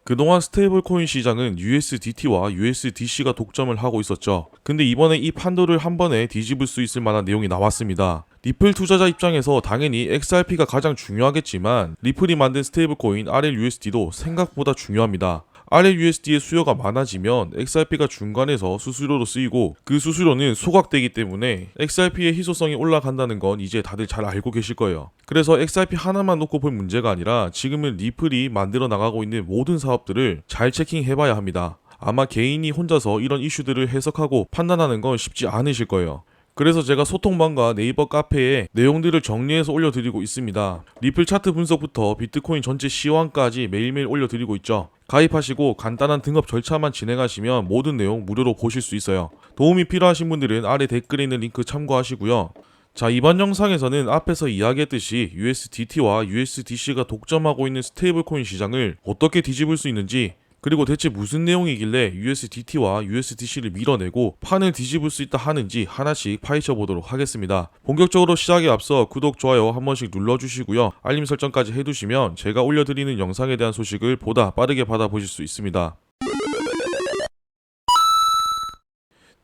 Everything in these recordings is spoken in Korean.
그동안 스테이블 코인 시장은 USDT와 USDC가 독점을 하고 있었죠. 근데 이번에 이 판도를 한 번에 뒤집을 수 있을 만한 내용이 나왔습니다. 리플 투자자 입장에서 당연히 XRP가 가장 중요하겠지만 리플이 만든 스테이블 코인 RLUSD도 생각보다 중요합니다. RLUSD의 수요가 많아지면 XRP가 중간에서 수수료로 쓰이고 그 수수료는 소각되기 때문에 XRP의 희소성이 올라간다는 건 이제 다들 잘 알고 계실 거예요. 그래서 XRP 하나만 놓고 볼 문제가 아니라 지금은 리플이 만들어 나가고 있는 모든 사업들을 잘 체킹해봐야 합니다. 아마 개인이 혼자서 이런 이슈들을 해석하고 판단하는 건 쉽지 않으실 거예요. 그래서 제가 소통방과 네이버 카페에 내용들을 정리해서 올려드리고 있습니다. 리플 차트 분석부터 비트코인 전체 시황까지 매일매일 올려드리고 있죠. 가입하시고 간단한 등업 절차만 진행하시면 모든 내용 무료로 보실 수 있어요. 도움이 필요하신 분들은 아래 댓글에 있는 링크 참고하시고요. 자, 이번 영상에서는 앞에서 이야기했듯이 USDT와 USDC가 독점하고 있는 스테이블 코인 시장을 어떻게 뒤집을 수 있는지, 그리고 대체 무슨 내용이길래 USDT와 USDC를 밀어내고 판을 뒤집을 수 있다 하는지 하나씩 파헤쳐 보도록 하겠습니다. 본격적으로 시작에 앞서 구독, 좋아요 한 번씩 눌러주시고요. 알림 설정까지 해두시면 제가 올려드리는 영상에 대한 소식을 보다 빠르게 받아보실 수 있습니다.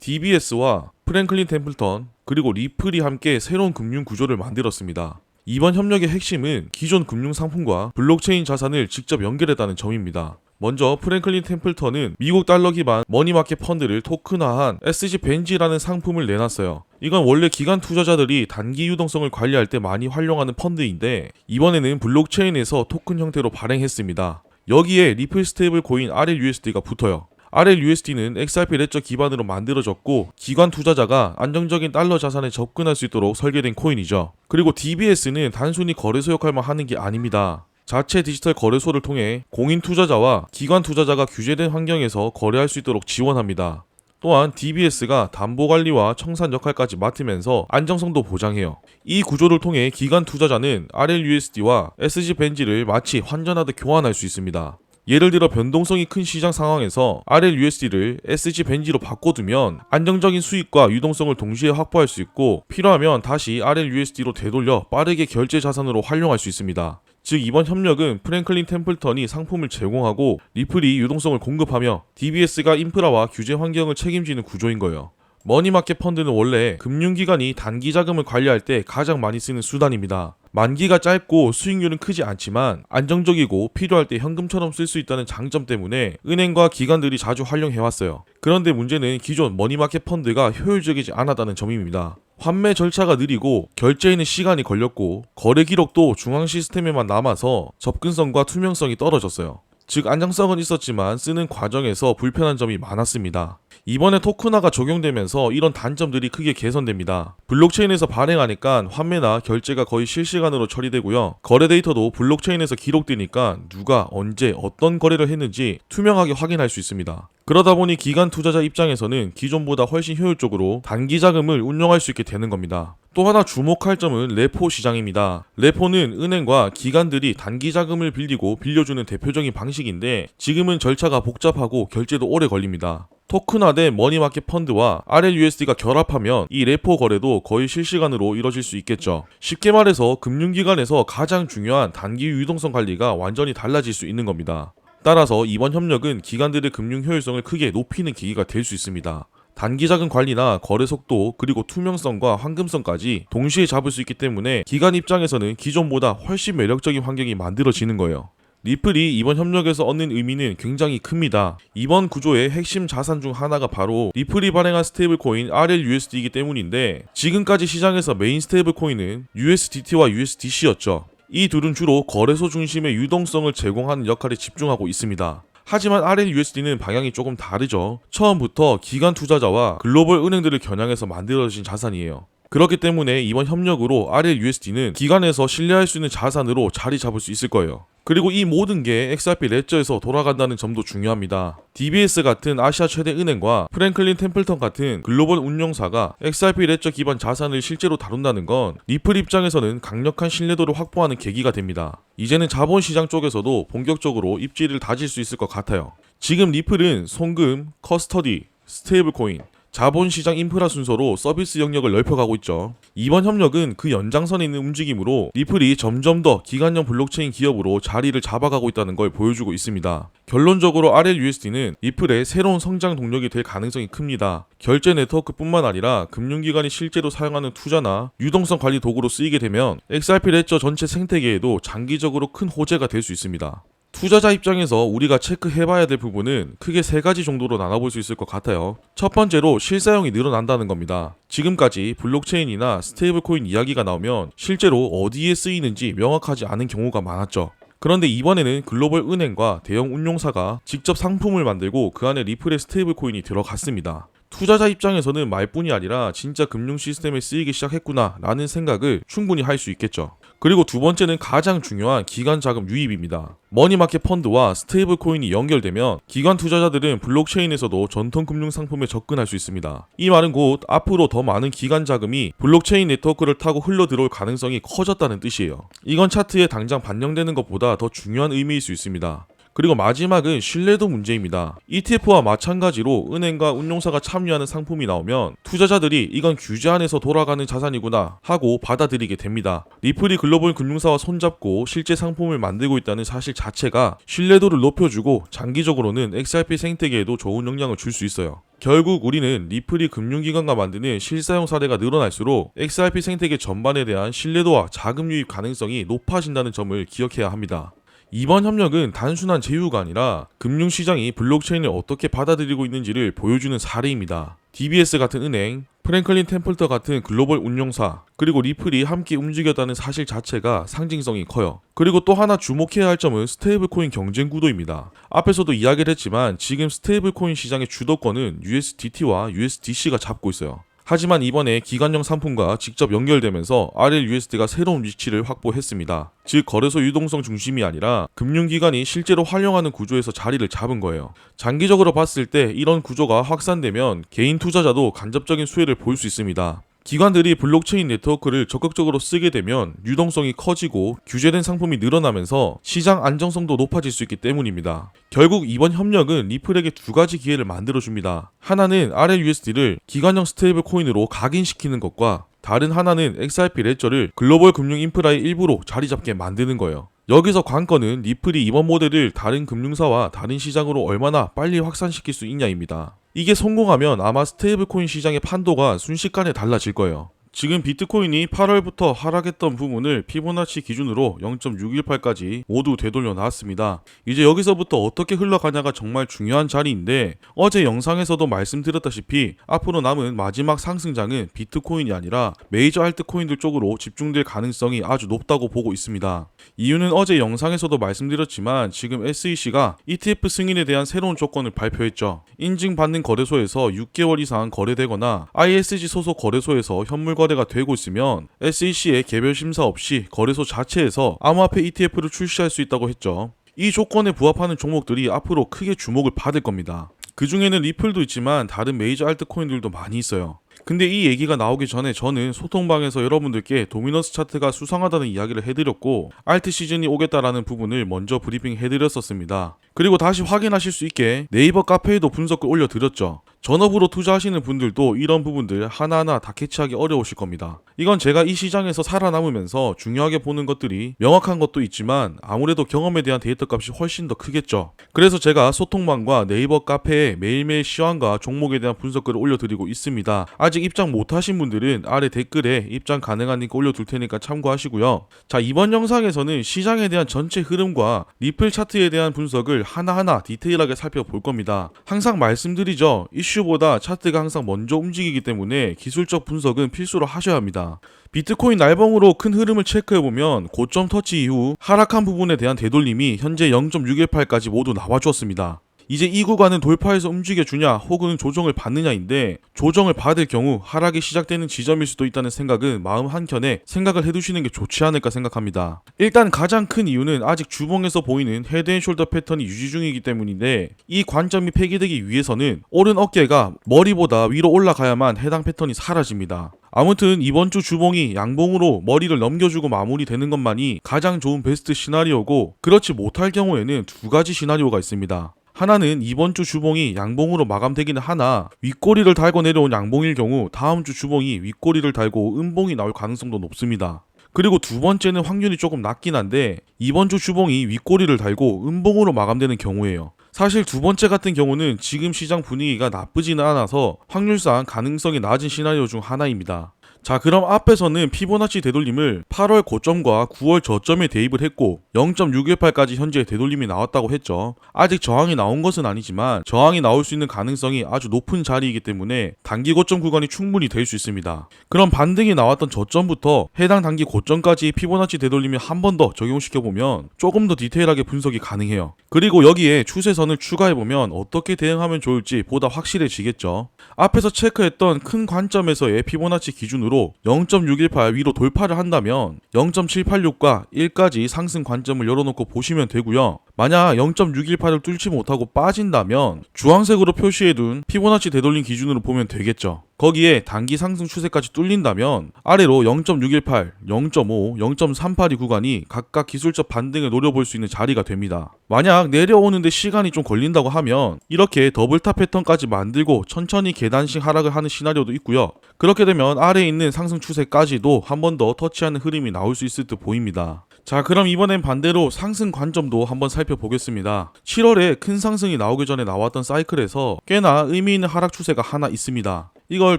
DBS와 프랭클린 템플턴 그리고 리플이 함께 새로운 금융 구조를 만들었습니다. 이번 협력의 핵심은 기존 금융 상품과 블록체인 자산을 직접 연결했다는 점입니다. 먼저 프랭클린 템플턴은 미국 달러 기반 머니마켓 펀드를 토큰화한 SG 벤지라는 상품을 내놨어요. 이건 원래 기관 투자자들이 단기 유동성을 관리할 때 많이 활용하는 펀드인데 이번에는 블록체인에서 토큰 형태로 발행했습니다. 여기에 리플 스테이블 코인 RLUSD가 붙어요. RLUSD는 XRP 레저 기반으로 만들어졌고 기관 투자자가 안정적인 달러 자산에 접근할 수 있도록 설계된 코인이죠. 그리고 DBS는 단순히 거래소 역할만 하는 게 아닙니다. 자체 디지털 거래소를 통해 공인 투자자와 기관 투자자가 규제된 환경에서 거래할 수 있도록 지원합니다. 또한 DBS가 담보 관리와 청산 역할까지 맡으면서 안정성도 보장해요. 이 구조를 통해 기관 투자자는 RLUSD와 SG 벤지를 마치 환전하듯 교환할 수 있습니다. 예를 들어 변동성이 큰 시장 상황에서 RLUSD를 SG 벤지로 바꿔두면 안정적인 수익과 유동성을 동시에 확보할 수 있고 필요하면 다시 RLUSD로 되돌려 빠르게 결제 자산으로 활용할 수 있습니다. 즉 이번 협력은 프랭클린 템플턴이 상품을 제공하고 리플이 유동성을 공급하며 DBS가 인프라와 규제 환경을 책임지는 구조인 거예요. 머니마켓 펀드는 원래 금융기관이 단기 자금을 관리할 때 가장 많이 쓰는 수단입니다. 만기가 짧고 수익률은 크지 않지만 안정적이고 필요할 때 현금처럼 쓸 수 있다는 장점 때문에 은행과 기관들이 자주 활용해왔어요. 그런데 문제는 기존 머니마켓 펀드가 효율적이지 않았다는 점입니다. 환매 절차가 느리고 결제에는 시간이 걸렸고 거래 기록도 중앙 시스템에만 남아서 접근성과 투명성이 떨어졌어요. 즉 안정성은 있었지만 쓰는 과정에서 불편한 점이 많았습니다. 이번에 토큰화가 적용되면서 이런 단점들이 크게 개선됩니다. 블록체인에서 발행하니까 환매나 결제가 거의 실시간으로 처리되고요. 거래 데이터도 블록체인에서 기록되니까 누가 언제 어떤 거래를 했는지 투명하게 확인할 수 있습니다. 그러다 보니 기관 투자자 입장에서는 기존보다 훨씬 효율적으로 단기 자금을 운용할 수 있게 되는 겁니다. 또 하나 주목할 점은 레포 시장입니다. 레포는 은행과 기관들이 단기 자금을 빌리고 빌려주는 대표적인 방식인데 지금은 절차가 복잡하고 결제도 오래 걸립니다. 토큰화된 머니마켓 펀드와 RLUSD가 결합하면 이 레포 거래도 거의 실시간으로 이뤄질 수 있겠죠. 쉽게 말해서 금융기관에서 가장 중요한 단기 유동성 관리가 완전히 달라질 수 있는 겁니다. 따라서 이번 협력은 기관들의 금융 효율성을 크게 높이는 계기가 될 수 있습니다. 단기 자금 관리나 거래 속도 그리고 투명성과 황금성까지 동시에 잡을 수 있기 때문에 기관 입장에서는 기존보다 훨씬 매력적인 환경이 만들어지는 거예요. 리플이 이번 협력에서 얻는 의미는 굉장히 큽니다. 이번 구조의 핵심 자산 중 하나가 바로 리플이 발행한 스테이블 코인 RLUSD이기 때문인데 지금까지 시장에서 메인 스테이블 코인은 USDT와 USDC였죠. 이 둘은 주로 거래소 중심의 유동성을 제공하는 역할에 집중하고 있습니다. 하지만 RLUSD는 방향이 조금 다르죠. 처음부터 기관 투자자와 글로벌 은행들을 겨냥해서 만들어진 자산이에요. 그렇기 때문에 이번 협력으로 RLUSD는 기관에서 신뢰할 수 있는 자산으로 자리 잡을 수 있을 거예요. 그리고 이 모든 게 XRP 레저에서 돌아간다는 점도 중요합니다. DBS 같은 아시아 최대 은행과 프랭클린 템플턴 같은 글로벌 운용사가 XRP 레저 기반 자산을 실제로 다룬다는 건 리플 입장에서는 강력한 신뢰도를 확보하는 계기가 됩니다. 이제는 자본시장 쪽에서도 본격적으로 입지를 다질 수 있을 것 같아요. 지금 리플은 송금, 커스터디, 스테이블 코인, 자본시장 인프라 순서로 서비스 영역을 넓혀가고 있죠. 이번 협력은 그 연장선에 있는 움직임으로 리플이 점점 더 기관형 블록체인 기업으로 자리를 잡아가고 있다는 걸 보여주고 있습니다. 결론적으로 RLUSD는 리플의 새로운 성장 동력이 될 가능성이 큽니다. 결제 네트워크뿐만 아니라 금융기관이 실제로 사용하는 투자나 유동성 관리 도구로 쓰이게 되면 XRP 레저 전체 생태계에도 장기적으로 큰 호재가 될 수 있습니다. 투자자 입장에서 우리가 체크해봐야 될 부분은 크게 3가지 정도로 나눠볼 수 있을 것 같아요. 첫 번째로 실사용이 늘어난다는 겁니다. 지금까지 블록체인이나 스테이블코인 이야기가 나오면 실제로 어디에 쓰이는지 명확하지 않은 경우가 많았죠. 그런데 이번에는 글로벌 은행과 대형 운용사가 직접 상품을 만들고 그 안에 리플의 스테이블 코인이 들어갔습니다. 투자자 입장에서는 말뿐이 아니라 진짜 금융 시스템에 쓰이기 시작했구나 라는 생각을 충분히 할 수 있겠죠. 그리고 두 번째는 가장 중요한 기관 자금 유입입니다. 머니마켓 펀드와 스테이블 코인이 연결되면 기관 투자자들은 블록체인에서도 전통 금융 상품에 접근할 수 있습니다. 이 말은 곧 앞으로 더 많은 기관 자금이 블록체인 네트워크를 타고 흘러 들어올 가능성이 커졌다는 뜻이에요. 이건 차트에 당장 반영되는 것보다 더 중요한 의미일 수 있습니다. 그리고 마지막은 신뢰도 문제입니다. ETF와 마찬가지로 은행과 운용사가 참여하는 상품이 나오면 투자자들이 이건 규제 안에서 돌아가는 자산이구나 하고 받아들이게 됩니다. 리플이 글로벌 금융사와 손잡고 실제 상품을 만들고 있다는 사실 자체가 신뢰도를 높여주고 장기적으로는 XRP 생태계에도 좋은 영향을 줄 수 있어요. 결국 우리는 리플이 금융기관과 만드는 실사용 사례가 늘어날수록 XRP 생태계 전반에 대한 신뢰도와 자금 유입 가능성이 높아진다는 점을 기억해야 합니다. 이번 협력은 단순한 제휴가 아니라 금융시장이 블록체인을 어떻게 받아들이고 있는지를 보여주는 사례입니다. DBS 같은 은행, 프랭클린 템플턴 같은 글로벌 운용사, 그리고 리플이 함께 움직였다는 사실 자체가 상징성이 커요. 그리고 또 하나 주목해야 할 점은 스테이블코인 경쟁 구도입니다. 앞에서도 이야기를 했지만 지금 스테이블코인 시장의 주도권은 USDT와 USDC가 잡고 있어요. 하지만 이번에 기관형 상품과 직접 연결되면서 RLUSD가 새로운 위치를 확보했습니다. 즉 거래소 유동성 중심이 아니라 금융기관이 실제로 활용하는 구조에서 자리를 잡은 거예요. 장기적으로 봤을 때 이런 구조가 확산되면 개인 투자자도 간접적인 수혜를 볼 수 있습니다. 기관들이 블록체인 네트워크를 적극적으로 쓰게 되면 유동성이 커지고 규제된 상품이 늘어나면서 시장 안정성도 높아질 수 있기 때문입니다. 결국 이번 협력은 리플에게 2가지 기회를 만들어줍니다. 하나는 RLUSD를 기관형 스테이블 코인으로 각인시키는 것과 다른 하나는 XRP 레저를 글로벌 금융 인프라의 일부로 자리 잡게 만드는 거예요. 여기서 관건은 리플이 이번 모델을 다른 금융사와 다른 시장으로 얼마나 빨리 확산시킬 수 있냐입니다. 이게 성공하면 아마 스테이블코인 시장의 판도가 순식간에 달라질 거예요. 지금 비트코인이 8월부터 하락했던 부분을 피보나치 기준으로 0.618까지 모두 되돌려 놨습니다. 이제 여기서부터 어떻게 흘러가냐가 정말 중요한 자리인데 어제 영상에서도 말씀드렸다시피 앞으로 남은 마지막 상승장은 비트코인이 아니라 메이저 알트코인들 쪽으로 집중될 가능성이 아주 높다고 보고 있습니다. 이유는 어제 영상에서도 말씀드렸지만 지금 SEC가 ETF 승인에 대한 새로운 조건을 발표했죠. 인증받는 거래소에서 6개월 이상 거래되거나 ISG 소속 거래소에서 현물 거래가 되고 있으면 SEC의 개별 심사 없이 거래소 자체에서 암호화폐 ETF를 출시할 수 있다고 했죠. 이 조건에 부합하는 종목들이 앞으로 크게 주목을 받을 겁니다. 그 중에는 리플도 있지만 다른 메이저 알트코인들도 많이 있어요. 근데 이 얘기가 나오기 전에 저는 소통방에서 여러분들께 도미너스 차트가 수상하다는 이야기를 해드렸고 알트 시즌이 오겠다라는 부분을 먼저 브리핑 해드렸었습니다. 그리고 다시 확인하실 수 있게 네이버 카페에도 분석글 올려드렸죠. 전업으로 투자하시는 분들도 이런 부분들 하나하나 다 캐치하기 어려우실 겁니다. 이건 제가 이 시장에서 살아남으면서 중요하게 보는 것들이 명확한 것도 있지만 아무래도 경험에 대한 데이터 값이 훨씬 더 크겠죠. 그래서 제가 소통방과 네이버 카페에 매일매일 시황과 종목에 대한 분석글을 올려드리고 있습니다. 아직 입장 못하신 분들은 아래 댓글에 입장 가능한 링크 올려둘 테니까 참고하시고요. 자, 이번 영상에서는 시장에 대한 전체 흐름과 리플 차트에 대한 분석을 하나하나 디테일하게 살펴볼 겁니다. 항상 말씀드리죠. 이슈보다 차트가 항상 먼저 움직이기 때문에 기술적 분석은 필수로 하셔야 합니다. 비트코인 날봉으로 큰 흐름을 체크해보면 고점 터치 이후 하락한 부분에 대한 되돌림이 현재 0.618까지 모두 나와주었습니다. 이제 이 구간은 돌파해서 움직여주냐 혹은 조정을 받느냐인데 조정을 받을 경우 하락이 시작되는 지점일 수도 있다는 생각은 마음 한켠에 생각을 해두시는 게 좋지 않을까 생각합니다. 일단 가장 큰 이유는 아직 주봉에서 보이는 헤드앤숄더 패턴이 유지 중이기 때문인데 이 관점이 폐기되기 위해서는 오른 어깨가 머리보다 위로 올라가야만 해당 패턴이 사라집니다. 아무튼 이번 주 주봉이 양봉으로 머리를 넘겨주고 마무리되는 것만이 가장 좋은 베스트 시나리오고 그렇지 못할 경우에는 2가지 시나리오가 있습니다. 하나는 이번 주 주봉이 양봉으로 마감되기는 하나 윗꼬리를 달고 내려온 양봉일 경우 다음 주 주봉이 윗꼬리를 달고 음봉이 나올 가능성도 높습니다. 그리고 두 번째는 확률이 조금 낮긴 한데 이번 주 주봉이 윗꼬리를 달고 음봉으로 마감되는 경우예요. 사실 두 번째 같은 경우는 지금 시장 분위기가 나쁘지는 않아서 확률상 가능성이 낮은 시나리오 중 하나입니다. 자, 그럼 앞에서는 피보나치 되돌림을 8월 고점과 9월 저점에 대입을 했고 0.618까지 현재 되돌림이 나왔다고 했죠. 아직 저항이 나온 것은 아니지만 저항이 나올 수 있는 가능성이 아주 높은 자리이기 때문에 단기 고점 구간이 충분히 될 수 있습니다. 그럼 반등이 나왔던 저점부터 해당 단기 고점까지 피보나치 되돌림을 한 번 더 적용시켜보면 조금 더 디테일하게 분석이 가능해요. 그리고 여기에 추세선을 추가해보면 어떻게 대응하면 좋을지 보다 확실해지겠죠. 앞에서 체크했던 큰 관점에서의 피보나치 기준으로 0.618 위로 돌파를 한다면 0.786과 1까지 상승 관점을 열어놓고 보시면 되고요. 만약 0.618을 뚫지 못하고 빠진다면 주황색으로 표시해둔 피보나치 되돌림 기준으로 보면 되겠죠. 거기에 단기 상승 추세까지 뚫린다면 아래로 0.618, 0.5, 0.382 구간이 각각 기술적 반등을 노려볼 수 있는 자리가 됩니다. 만약 내려오는데 시간이 좀 걸린다고 하면 이렇게 더블탑 패턴까지 만들고 천천히 계단식 하락을 하는 시나리오도 있고요. 그렇게 되면 아래에 있는 상승 추세까지도 한 번 더 터치하는 흐름이 나올 수 있을 듯 보입니다. 자, 그럼 이번엔 반대로 상승 관점도 한번 살펴보겠습니다. 7월에 큰 상승이 나오기 전에 나왔던 사이클에서 꽤나 의미 있는 하락 추세가 하나 있습니다. 이걸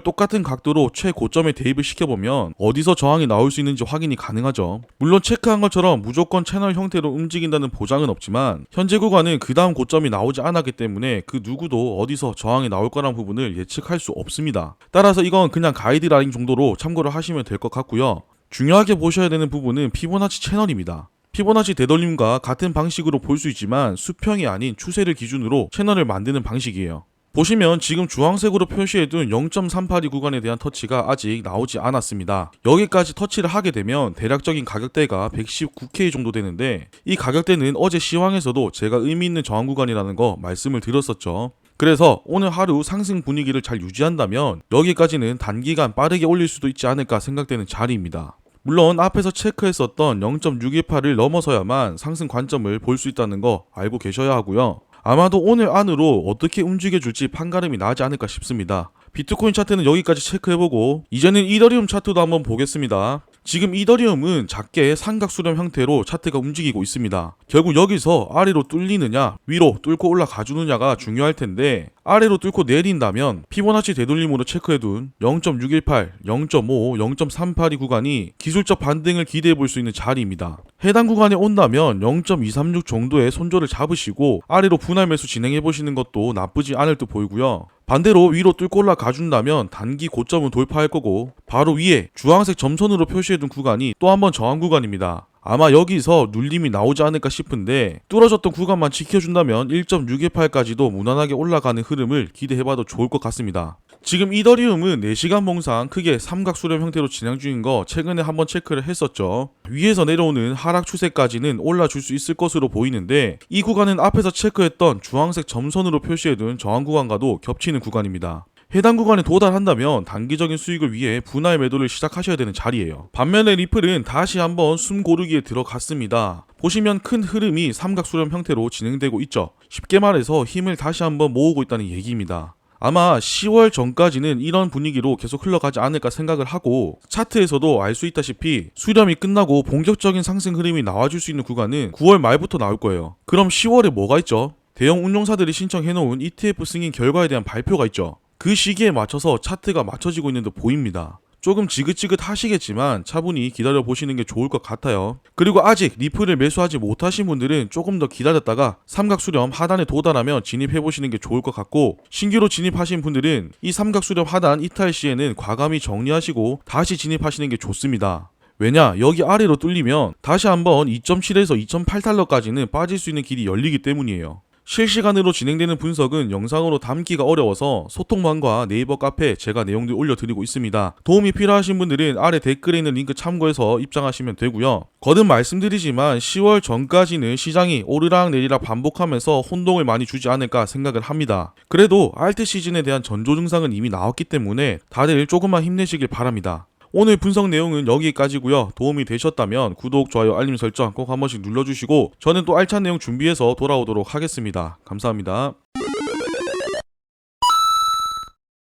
똑같은 각도로 최고점에 대입을 시켜보면 어디서 저항이 나올 수 있는지 확인이 가능하죠. 물론 체크한 것처럼 무조건 채널 형태로 움직인다는 보장은 없지만 현재 구간은 그 다음 고점이 나오지 않았기 때문에 그 누구도 어디서 저항이 나올 거란 부분을 예측할 수 없습니다. 따라서 이건 그냥 가이드라인 정도로 참고를 하시면 될 것 같고요. 중요하게 보셔야 되는 부분은 피보나치 채널입니다. 피보나치 되돌림과 같은 방식으로 볼 수 있지만 수평이 아닌 추세를 기준으로 채널을 만드는 방식이에요. 보시면 지금 주황색으로 표시해둔 0.382 구간에 대한 터치가 아직 나오지 않았습니다. 여기까지 터치를 하게 되면 대략적인 가격대가 119K 정도 되는데 이 가격대는 어제 시황에서도 제가 의미 있는 저항 구간이라는 거 말씀을 드렸었죠. 그래서 오늘 하루 상승 분위기를 잘 유지한다면 여기까지는 단기간 빠르게 올릴 수도 있지 않을까 생각되는 자리입니다. 물론 앞에서 체크했었던 0.618을 넘어서야만 상승 관점을 볼 수 있다는 거 알고 계셔야 하고요. 아마도 오늘 안으로 어떻게 움직여줄지 판가름이 나지 않을까 싶습니다. 비트코인 차트는 여기까지 체크해보고 이제는 이더리움 차트도 한번 보겠습니다. 지금 이더리움은 작게 삼각수렴 형태로 차트가 움직이고 있습니다. 결국 여기서 아래로 뚫리느냐 위로 뚫고 올라가주느냐가 중요할 텐데 아래로 뚫고 내린다면 피보나치 되돌림으로 체크해둔 0.618, 0.5, 0.382 구간이 기술적 반등을 기대해볼 수 있는 자리입니다. 해당 구간에 온다면 0.236 정도의 손절을 잡으시고 아래로 분할 매수 진행해보시는 것도 나쁘지 않을 듯 보이고요. 반대로 위로 뚫고 올라가준다면 단기 고점은 돌파할 거고 바로 위에 주황색 점선으로 표시해둔 구간이 또 한 번 저항 구간입니다. 아마 여기서 눌림이 나오지 않을까 싶은데 뚫어졌던 구간만 지켜준다면 1.618까지도 무난하게 올라가는 흐름을 기대해봐도 좋을 것 같습니다. 지금 이더리움은 4시간 봉상 크게 삼각수렴 형태로 진행 중인 거 최근에 한번 체크를 했었죠. 위에서 내려오는 하락 추세까지는 올라줄 수 있을 것으로 보이는데 이 구간은 앞에서 체크했던 주황색 점선으로 표시해둔 저항 구간과도 겹치는 구간입니다. 해당 구간에 도달한다면 단기적인 수익을 위해 분할 매도를 시작하셔야 되는 자리예요. 반면에 리플은 다시 한번 숨 고르기에 들어갔습니다. 보시면 큰 흐름이 삼각수렴 형태로 진행되고 있죠. 쉽게 말해서 힘을 다시 한번 모으고 있다는 얘기입니다. 아마 10월 전까지는 이런 분위기로 계속 흘러가지 않을까 생각을 하고 차트에서도 알 수 있다시피 수렴이 끝나고 본격적인 상승 흐름이 나와줄 수 있는 구간은 9월 말부터 나올 거예요. 그럼 10월에 뭐가 있죠? 대형 운용사들이 신청해놓은 ETF 승인 결과에 대한 발표가 있죠. 그 시기에 맞춰서 차트가 맞춰지고 있는 듯 보입니다. 조금 지긋지긋하시겠지만 차분히 기다려보시는 게 좋을 것 같아요. 그리고 아직 리플을 매수하지 못하신 분들은 조금 더 기다렸다가 삼각수렴 하단에 도달하면 진입해보시는 게 좋을 것 같고 신규로 진입하신 분들은 이 삼각수렴 하단 이탈 시에는 과감히 정리하시고 다시 진입하시는 게 좋습니다. 왜냐? 여기 아래로 뚫리면 다시 한번 2.7에서 2.8달러까지는 빠질 수 있는 길이 열리기 때문이에요. 실시간으로 진행되는 분석은 영상으로 담기가 어려워서 소통방과 네이버 카페에 제가 내용들 올려드리고 있습니다. 도움이 필요하신 분들은 아래 댓글에 있는 링크 참고해서 입장하시면 되고요. 거듭 말씀드리지만 10월 전까지는 시장이 오르락 내리락 반복하면서 혼동을 많이 주지 않을까 생각을 합니다. 그래도 알트 시즌에 대한 전조 증상은 이미 나왔기 때문에 다들 조금만 힘내시길 바랍니다. 오늘 분석 내용은 여기까지고요. 도움이 되셨다면 구독, 좋아요, 알림 설정 꼭 한 번씩 눌러주시고 저는 또 알찬 내용 준비해서 돌아오도록 하겠습니다. 감사합니다.